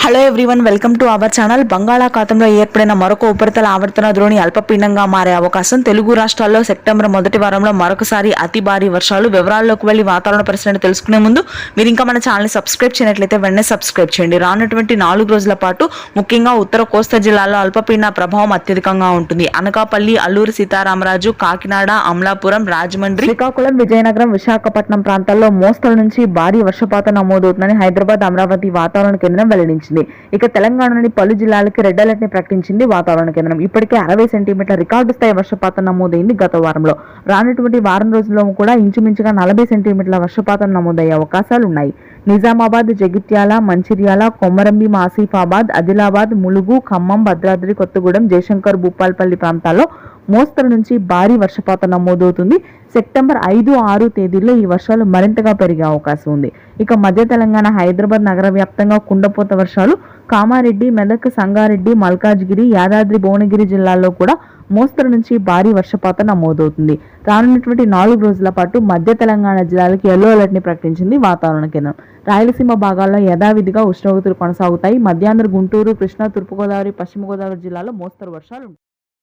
Hello everyone, welcome to our channel. బంగాళాఖాతంలో ఏర్పడిన మరొక ఉపరితల ఆవర్తన ద్రోణి అల్పపీడనంగా మారే అవకాశం. తెలుగు రాష్ట్రాల్లో సెప్టెంబర్ మొదటి వారంలో మరొకసారి అతి భారీ వర్షాలు. వివరాల్లోకి వెళ్లి వాతావరణ పరిస్థితిని తెలుసుకునే ముందు మీరు ఇంకా మన ఛానల్ని సబ్స్క్రైబ్ చేయనట్లయితే వెంటనే సబ్స్క్రైబ్ చేయండి. రానున్నటువంటి 4 రోజుల పాటు ముఖ్యంగా ఉత్తర కోస్తా జిల్లాల్లో అల్పపీడన ప్రభావం అత్యధికంగా ఉంటుంది. అనకాపల్లి, అల్లూరు సీతారామరాజు, కాకినాడ, అమలాపురం, రాజమండ్రి, శ్రీకాకుళం, విజయనగరం, విశాఖపట్నం ప్రాంతాల్లో మోస్తరు నుంచి భారీ వర్షపాతం నమోదవుతుందని హైదరాబాద్, అమరావతి వాతావరణ కేంద్రం వెల్లడించింది. ఇక తెలంగాణలోని పలు జిల్లాలకి రెడ్ అలర్ట్ ని ప్రకటించింది వాతావరణ కేంద్రం. ఇప్పటికే 60 సెంటీమీటర్ల రికార్డు స్థాయి వర్షపాతం నమోదైంది గత వారంలో. రానున్నటువంటి వారం రోజుల్లో కూడా ఇంచుమించుగా 40 సెంటీమీటర్ల వర్షపాతం నమోదయ్యే అవకాశాలు ఉన్నాయి. నిజామాబాద్, జగిత్యాల, మంచిర్యాల, కొమరంభీం, ఆసిఫాబాద్, ఆదిలాబాద్, ములుగు, ఖమ్మం, భద్రాద్రి కొత్తగూడెం, జయశంకర్, భూపాల్పల్లి ప్రాంతాల్లో మోస్తరు నుంచి భారీ వర్షపాతం నమోదవుతుంది. సెప్టెంబర్ 5, 6 తేదీల్లో ఈ వర్షాలు మరింతగా పెరిగే అవకాశం ఉంది. ఇక మధ్య తెలంగాణ, హైదరాబాద్ నగర వ్యాప్తంగా కుండపోత వర్షాలు. కామారెడ్డి, మెదక్, సంగారెడ్డి, మల్కాజ్గిరి, యాదాద్రి, భువనగిరి జిల్లాల్లో కూడా మోస్తరు నుంచి భారీ వర్షపాతం నమోదవుతుంది. రానున్నటువంటి 4 రోజుల పాటు మధ్య తెలంగాణ జిల్లాలకు ఎల్లో అలర్ట్ ని ప్రకటించింది వాతావరణ కేంద్రం. రాయలసీమ భాగాల్లో యథావిధిగా ఉష్ణోగ్రతలు కొనసాగుతాయి. మధ్యాంధ్ర, గుంటూరు, కృష్ణా, తూర్పుగోదావరి, పశ్చిమ గోదావరి జిల్లాలో మోస్తరు వర్షాలు